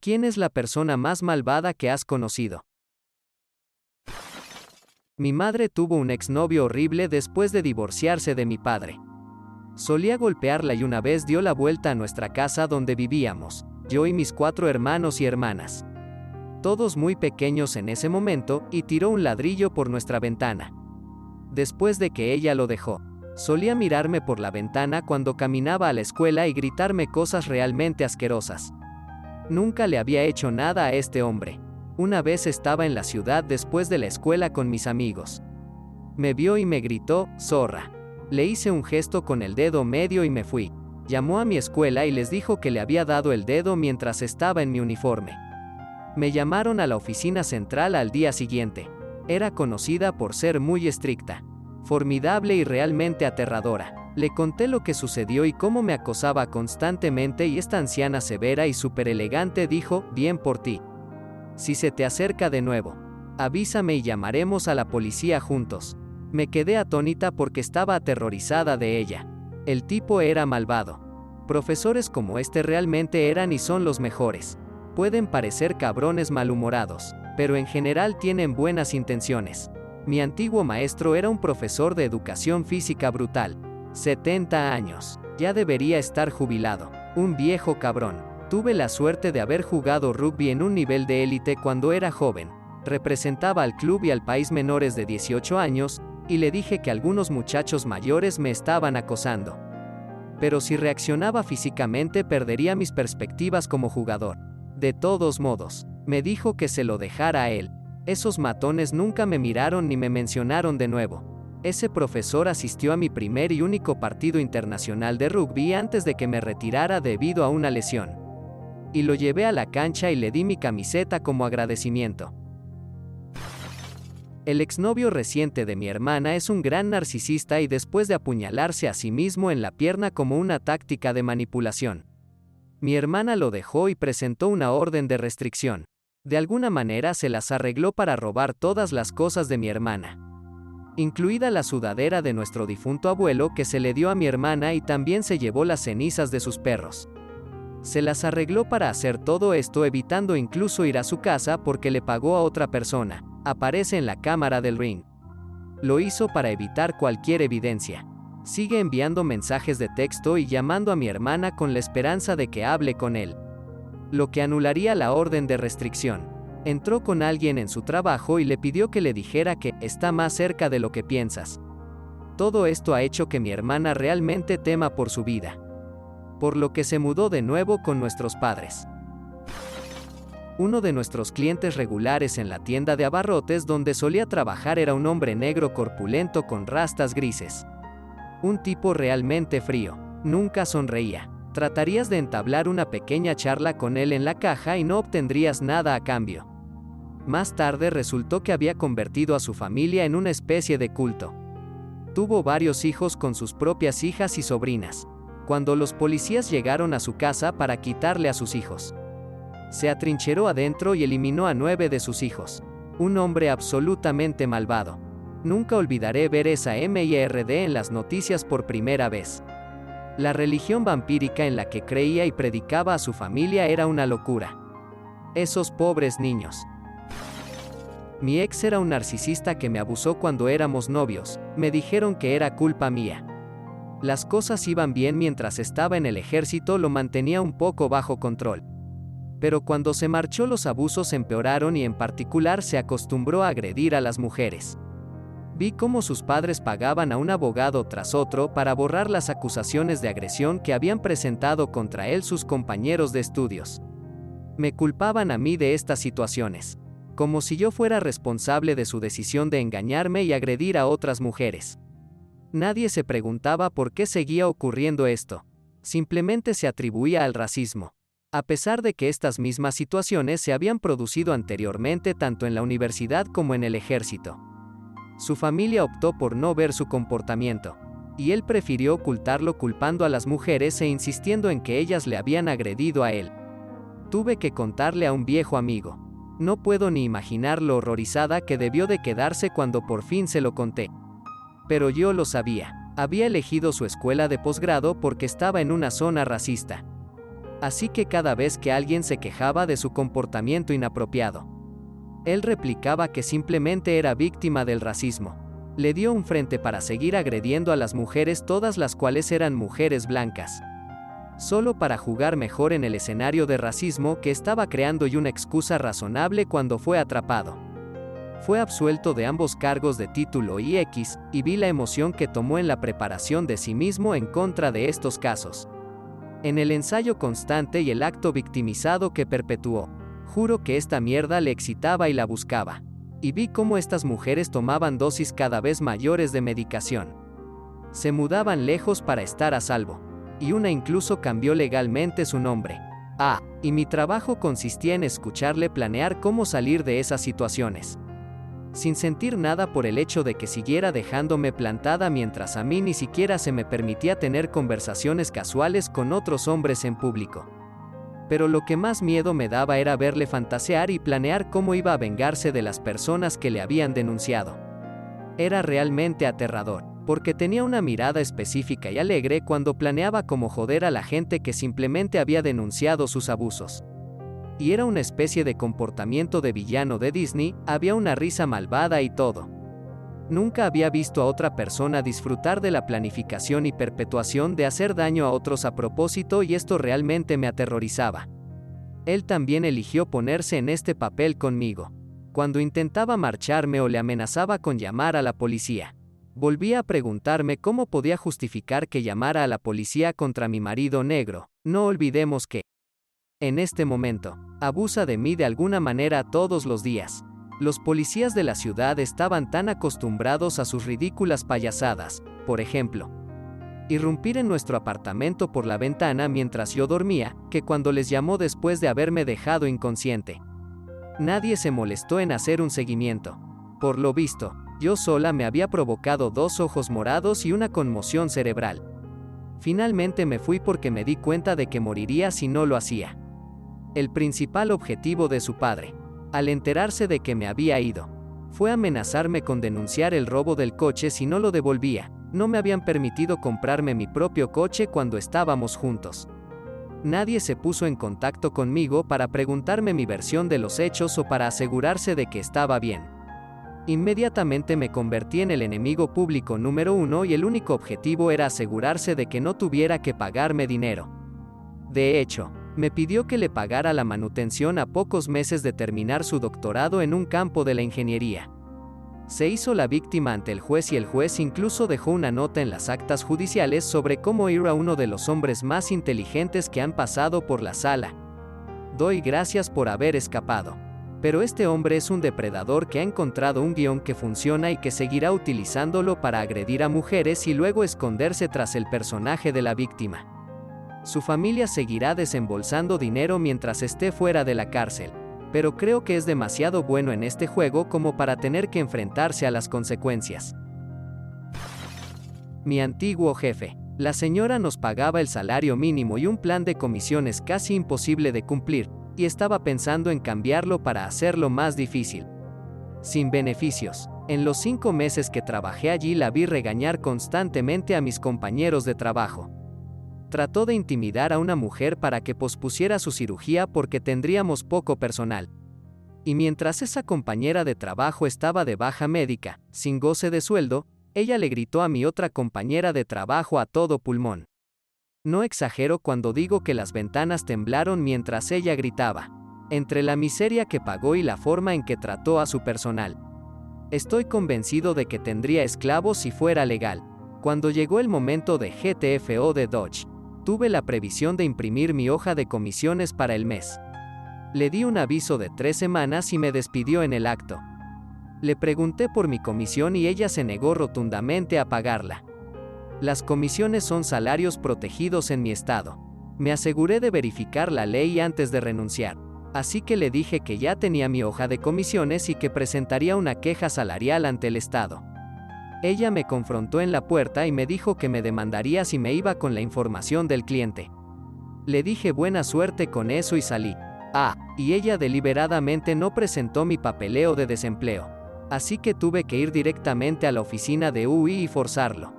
¿Quién es la persona más malvada que has conocido? Mi madre tuvo un exnovio horrible después de divorciarse de mi padre. Solía golpearla y una vez dio la vuelta a nuestra casa donde vivíamos, yo y mis 4 hermanos y hermanas. Todos muy pequeños en ese momento, y tiró un ladrillo por nuestra ventana. Después de que ella lo dejó, solía mirarme por la ventana cuando caminaba a la escuela y gritarme cosas realmente asquerosas. Nunca le había hecho nada a este hombre. Una vez estaba en la ciudad después de la escuela con mis amigos. Me vio y me gritó, zorra. Le hice un gesto con el dedo medio y me fui. Llamó a mi escuela y les dijo que le había dado el dedo mientras estaba en mi uniforme. Me llamaron a la oficina central al día siguiente. Era conocida por ser muy estricta, formidable y realmente aterradora. Le conté lo que sucedió y cómo me acosaba constantemente y esta anciana severa y súper elegante dijo, bien por ti. Si se te acerca de nuevo, avísame y llamaremos a la policía juntos. Me quedé atónita porque estaba aterrorizada de ella. El tipo era malvado. Profesores como este realmente eran y son los mejores. Pueden parecer cabrones malhumorados, pero en general tienen buenas intenciones. Mi antiguo maestro era un profesor de educación física brutal. 70 años. Ya debería estar jubilado. Un viejo cabrón. Tuve la suerte de haber jugado rugby en un nivel de élite cuando era joven. Representaba al club y al país menores de 18 años, y le dije que algunos muchachos mayores me estaban acosando. Pero si reaccionaba físicamente perdería mis perspectivas como jugador. De todos modos, me dijo que se lo dejara a él. Esos matones nunca me miraron ni me mencionaron de nuevo. Ese profesor asistió a mi primer y único partido internacional de rugby antes de que me retirara debido a una lesión. Y lo llevé a la cancha y le di mi camiseta como agradecimiento. El exnovio reciente de mi hermana es un gran narcisista y después de apuñalarse a sí mismo en la pierna como una táctica de manipulación. Mi hermana lo dejó y presentó una orden de restricción. De alguna manera se las arregló para robar todas las cosas de mi hermana, incluida la sudadera de nuestro difunto abuelo que se le dio a mi hermana y también se llevó las cenizas de sus perros. Se las arregló para hacer todo esto evitando incluso ir a su casa porque le pagó a otra persona. Aparece en la cámara del ring. Lo hizo para evitar cualquier evidencia. Sigue enviando mensajes de texto y llamando a mi hermana con la esperanza de que hable con él, lo que anularía la orden de restricción. Entró con alguien en su trabajo y le pidió que le dijera que está más cerca de lo que piensas. Todo esto ha hecho que mi hermana realmente tema por su vida, por lo que se mudó de nuevo con nuestros padres. Uno de nuestros clientes regulares en la tienda de abarrotes donde solía trabajar era un hombre negro corpulento con rastas grises. Un tipo realmente frío. Nunca sonreía. Tratarías de entablar una pequeña charla con él en la caja y no obtendrías nada a cambio. Más tarde resultó que había convertido a su familia en una especie de culto. Tuvo varios hijos con sus propias hijas y sobrinas. Cuando los policías llegaron a su casa para quitarle a sus hijos, se atrincheró adentro y eliminó a 9 de sus hijos. Un hombre absolutamente malvado. Nunca olvidaré ver esa mierda en las noticias por primera vez. La religión vampírica en la que creía y predicaba a su familia era una locura. Esos pobres niños. Mi ex era un narcisista que me abusó cuando éramos novios. Me dijeron que era culpa mía. Las cosas iban bien mientras estaba en el ejército, lo mantenía un poco bajo control. Pero cuando se marchó los abusos empeoraron y en particular se acostumbró a agredir a las mujeres. Vi cómo sus padres pagaban a un abogado tras otro para borrar las acusaciones de agresión que habían presentado contra él sus compañeros de estudios. Me culpaban a mí de estas situaciones, como si yo fuera responsable de su decisión de engañarme y agredir a otras mujeres. Nadie se preguntaba por qué seguía ocurriendo esto. Simplemente se atribuía al racismo. A pesar de que estas mismas situaciones se habían producido anteriormente tanto en la universidad como en el ejército. Su familia optó por no ver su comportamiento, y él prefirió ocultarlo culpando a las mujeres e insistiendo en que ellas le habían agredido a él. Tuve que contarle a un viejo amigo. No puedo ni imaginar lo horrorizada que debió de quedarse cuando por fin se lo conté. Pero yo lo sabía. Había elegido su escuela de posgrado porque estaba en una zona racista. Así que cada vez que alguien se quejaba de su comportamiento inapropiado, él replicaba que simplemente era víctima del racismo. Le dio un frente para seguir agrediendo a las mujeres, todas las cuales eran mujeres blancas, solo para jugar mejor en el escenario de racismo que estaba creando y una excusa razonable cuando fue atrapado. Fue absuelto de ambos cargos de título y vi la emoción que tomó en la preparación de sí mismo en contra de estos casos. En el ensayo constante y el acto victimizado que perpetuó. Juro que esta mierda le excitaba y la buscaba. Y vi cómo estas mujeres tomaban dosis cada vez mayores de medicación. Se mudaban lejos para estar a salvo. Y una incluso cambió legalmente su nombre. Y mi trabajo consistía en escucharle planear cómo salir de esas situaciones. Sin sentir nada por el hecho de que siguiera dejándome plantada mientras a mí ni siquiera se me permitía tener conversaciones casuales con otros hombres en público. Pero lo que más miedo me daba era verle fantasear y planear cómo iba a vengarse de las personas que le habían denunciado. Era realmente aterrador, porque tenía una mirada específica y alegre cuando planeaba cómo joder a la gente que simplemente había denunciado sus abusos. Y era una especie de comportamiento de villano de Disney, había una risa malvada y todo. Nunca había visto a otra persona disfrutar de la planificación y perpetuación de hacer daño a otros a propósito, y esto realmente me aterrorizaba. Él también eligió ponerse en este papel conmigo. Cuando intentaba marcharme o le amenazaba con llamar a la policía, volvía a preguntarme cómo podía justificar que llamara a la policía contra mi marido negro. No olvidemos que, en este momento, abusa de mí de alguna manera todos los días. Los policías de la ciudad estaban tan acostumbrados a sus ridículas payasadas, por ejemplo, irrumpir en nuestro apartamento por la ventana mientras yo dormía, que cuando les llamó después de haberme dejado inconsciente, nadie se molestó en hacer un seguimiento. Por lo visto, yo sola me había provocado 2 ojos morados y una conmoción cerebral. Finalmente me fui porque me di cuenta de que moriría si no lo hacía. El principal objetivo de su padre, al enterarse de que me había ido, fue amenazarme con denunciar el robo del coche si no lo devolvía. No me habían permitido comprarme mi propio coche cuando estábamos juntos. Nadie se puso en contacto conmigo para preguntarme mi versión de los hechos o para asegurarse de que estaba bien. Inmediatamente me convertí en el enemigo público número 1 y el único objetivo era asegurarse de que no tuviera que pagarme dinero. De hecho, me pidió que le pagara la manutención a pocos meses de terminar su doctorado en un campo de la ingeniería. Se hizo la víctima ante el juez y el juez incluso dejó una nota en las actas judiciales sobre cómo era uno de los hombres más inteligentes que han pasado por la sala. Doy gracias por haber escapado. Pero este hombre es un depredador que ha encontrado un guión que funciona y que seguirá utilizándolo para agredir a mujeres y luego esconderse tras el personaje de la víctima. Su familia seguirá desembolsando dinero mientras esté fuera de la cárcel, pero creo que es demasiado bueno en este juego como para tener que enfrentarse a las consecuencias. Mi antiguo jefe. La señora nos pagaba el salario mínimo y un plan de comisiones casi imposible de cumplir, y estaba pensando en cambiarlo para hacerlo más difícil. Sin beneficios. En los 5 meses que trabajé allí la vi regañar constantemente a mis compañeros de trabajo. Trató de intimidar a una mujer para que pospusiera su cirugía porque tendríamos poco personal. Y mientras esa compañera de trabajo estaba de baja médica, sin goce de sueldo, ella le gritó a mi otra compañera de trabajo a todo pulmón. No exagero cuando digo que las ventanas temblaron mientras ella gritaba, entre la miseria que pagó y la forma en que trató a su personal. Estoy convencido de que tendría esclavos si fuera legal. Cuando llegó el momento de GTFO de Dodge, tuve la previsión de imprimir mi hoja de comisiones para el mes. Le di un aviso de 3 semanas y me despidió en el acto. Le pregunté por mi comisión y ella se negó rotundamente a pagarla. Las comisiones son salarios protegidos en mi estado. Me aseguré de verificar la ley antes de renunciar, así que le dije que ya tenía mi hoja de comisiones y que presentaría una queja salarial ante el estado. Ella me confrontó en la puerta y me dijo que me demandaría si me iba con la información del cliente. Le dije buena suerte con eso y salí. Y ella deliberadamente no presentó mi papeleo de desempleo. Así que tuve que ir directamente a la oficina de UI y forzarlo.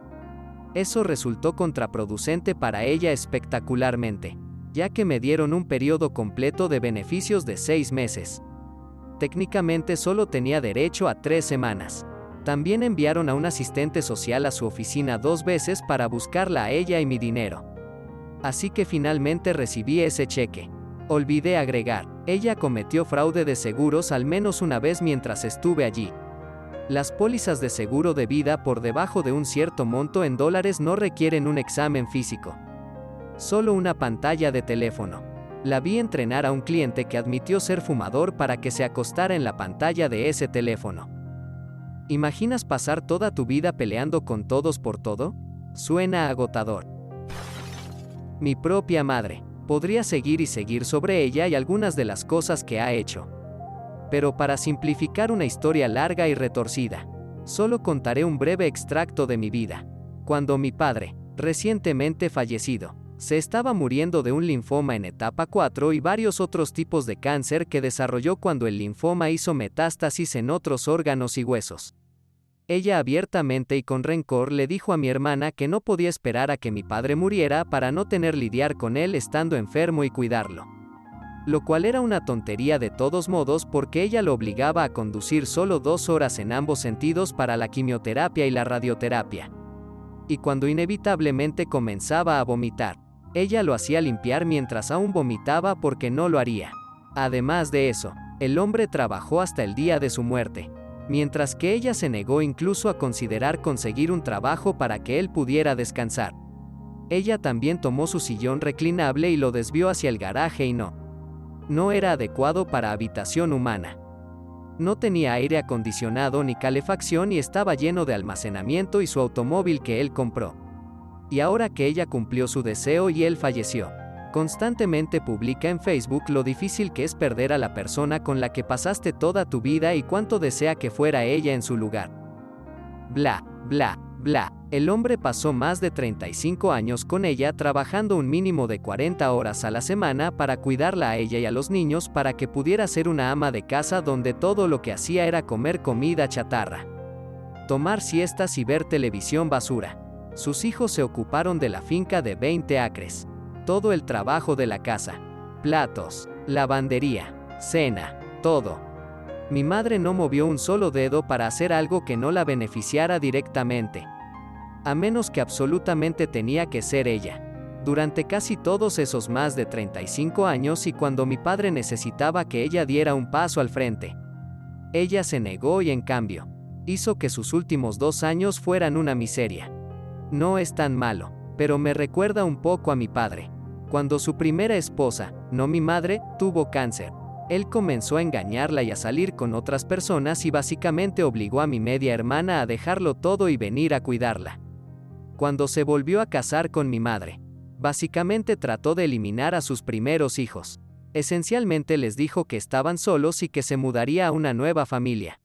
Eso resultó contraproducente para ella espectacularmente. ya que me dieron un periodo completo de beneficios de 6 meses. Técnicamente solo tenía derecho a 3 semanas. También enviaron a un asistente social a su oficina 2 veces para buscarla a ella y mi dinero. Así que finalmente recibí ese cheque. Olvidé agregar, ella cometió fraude de seguros al menos una vez mientras estuve allí. Las pólizas de seguro de vida por debajo de un cierto monto en dólares no requieren un examen físico. Solo una pantalla de teléfono. La vi entrenar a un cliente que admitió ser fumador para que se acostara en la pantalla de ese teléfono. ¿Imaginas pasar toda tu vida peleando con todos por todo? Suena agotador. Mi propia madre. Podría seguir y seguir sobre ella y algunas de las cosas que ha hecho. Pero para simplificar una historia larga y retorcida, solo contaré un breve extracto de mi vida. Cuando mi padre, recientemente fallecido, se estaba muriendo de un linfoma en etapa 4 y varios otros tipos de cáncer que desarrolló cuando el linfoma hizo metástasis en otros órganos y huesos. Ella abiertamente y con rencor le dijo a mi hermana que no podía esperar a que mi padre muriera para no tener lidiar con él estando enfermo y cuidarlo. Lo cual era una tontería de todos modos porque ella lo obligaba a conducir solo 2 horas en ambos sentidos para la quimioterapia y la radioterapia. Y cuando inevitablemente comenzaba a vomitar, ella lo hacía limpiar mientras aún vomitaba porque no lo haría. Además de eso, el hombre trabajó hasta el día de su muerte, mientras que ella se negó incluso a considerar conseguir un trabajo para que él pudiera descansar. Ella también tomó su sillón reclinable y lo desvió hacia el garaje y no era adecuado para habitación humana. No tenía aire acondicionado ni calefacción y estaba lleno de almacenamiento y su automóvil que él compró. Y ahora que ella cumplió su deseo y él falleció, constantemente publica en Facebook lo difícil que es perder a la persona con la que pasaste toda tu vida y cuánto desea que fuera ella en su lugar. Bla, bla, bla. El hombre pasó más de 35 años con ella trabajando un mínimo de 40 horas a la semana para cuidarla a ella y a los niños para que pudiera ser una ama de casa donde todo lo que hacía era comer comida chatarra, tomar siestas y ver televisión basura. Sus hijos se ocuparon de la finca de 20 acres. Todo el trabajo de la casa. Platos, lavandería, cena, todo. Mi madre no movió un solo dedo para hacer algo que no la beneficiara directamente. A menos que absolutamente tenía que ser ella. Durante casi todos esos más de 35 años y cuando mi padre necesitaba que ella diera un paso al frente, ella se negó y en cambio, hizo que sus últimos 2 años fueran una miseria. No es tan malo, pero me recuerda un poco a mi padre. Cuando su primera esposa, no mi madre, tuvo cáncer, él comenzó a engañarla y a salir con otras personas y básicamente obligó a mi media hermana a dejarlo todo y venir a cuidarla. Cuando se volvió a casar con mi madre, básicamente trató de eliminar a sus primeros hijos. Esencialmente les dijo que estaban solos y que se mudaría a una nueva familia.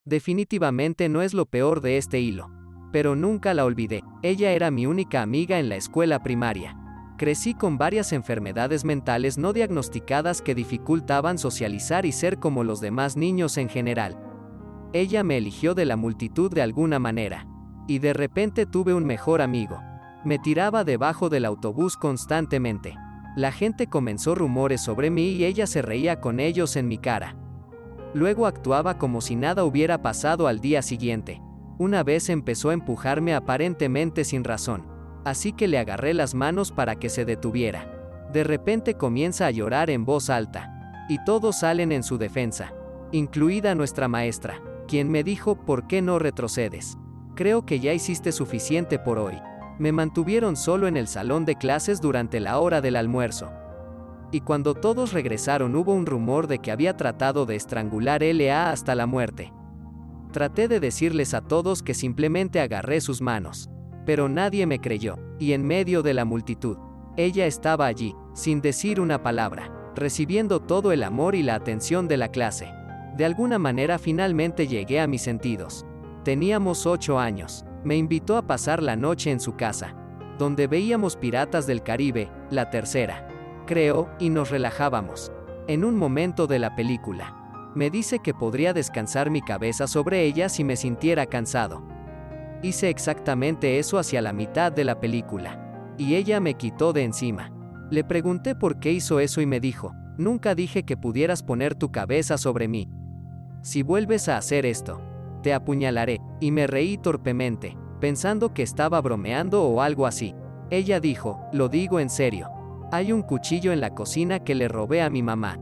Definitivamente no es lo peor de este hilo. Pero nunca la olvidé. Ella era mi única amiga en la escuela primaria. Crecí con varias enfermedades mentales no diagnosticadas que dificultaban socializar y ser como los demás niños en general. Ella me eligió de la multitud de alguna manera. Y de repente tuve un mejor amigo. Me tiraba debajo del autobús constantemente. La gente comenzó rumores sobre mí y ella se reía con ellos en mi cara. Luego actuaba como si nada hubiera pasado al día siguiente. Una vez empezó a empujarme aparentemente sin razón. Así que le agarré las manos para que se detuviera. De repente comienza a llorar en voz alta. Y todos salen en su defensa, incluida nuestra maestra, quien me dijo: ¿por qué no retrocedes? Creo que ya hiciste suficiente por hoy. Me mantuvieron solo en el salón de clases durante la hora del almuerzo. Y cuando todos regresaron hubo un rumor de que había tratado de estrangular L.A. hasta la muerte. Traté de decirles a todos que simplemente agarré sus manos. Pero nadie me creyó, y en medio de la multitud, ella estaba allí, sin decir una palabra, recibiendo todo el amor y la atención de la clase. De alguna manera finalmente llegué a mis sentidos. Teníamos 8 años. Me invitó a pasar la noche en su casa, donde veíamos Piratas del Caribe, la tercera, creo, y nos relajábamos. En un momento de la película, me dice que podría descansar mi cabeza sobre ella si me sintiera cansado. Hice exactamente eso hacia la mitad de la película. y ella me quitó de encima. Le pregunté por qué hizo eso y me dijo, nunca dije que pudieras poner tu cabeza sobre mí. Si vuelves a hacer esto, te apuñalaré, y me reí torpemente, pensando que estaba bromeando o algo así. Ella dijo, lo digo en serio. Hay un cuchillo en la cocina que le robé a mi mamá.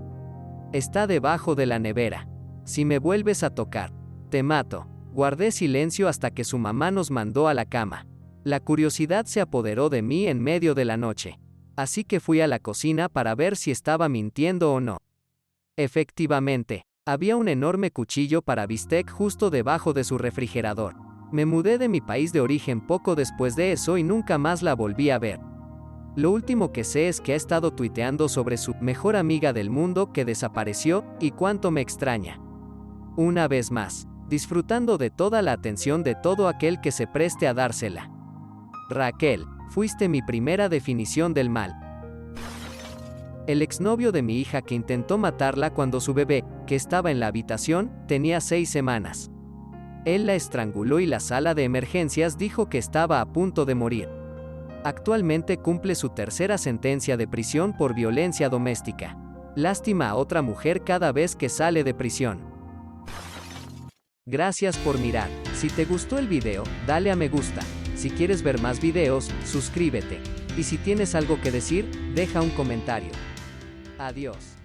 Está debajo de la nevera. Si me vuelves a tocar, te mato. Guardé silencio hasta que su mamá nos mandó a la cama. La curiosidad se apoderó de mí en medio de la noche. Así que fui a la cocina para ver si estaba mintiendo o no. Efectivamente, había un enorme cuchillo para bistec justo debajo de su refrigerador. Me mudé de mi país de origen poco después de eso y nunca más la volví a ver. Lo último que sé es que ha estado tuiteando sobre su mejor amiga del mundo que desapareció y cuánto me extraña. Una vez más, disfrutando de toda la atención de todo aquel que se preste a dársela. Raquel, fuiste mi primera definición del mal. El exnovio de mi hija que intentó matarla cuando su bebé, que estaba en la habitación, tenía 6 semanas. Él la estranguló y la sala de emergencias dijo que estaba a punto de morir. Actualmente cumple su tercera sentencia de prisión por violencia doméstica. Lástima a otra mujer cada vez que sale de prisión. Gracias por mirar. Si te gustó el video, dale a me gusta. Si quieres ver más videos, suscríbete. Y si tienes algo que decir, deja un comentario. Adiós.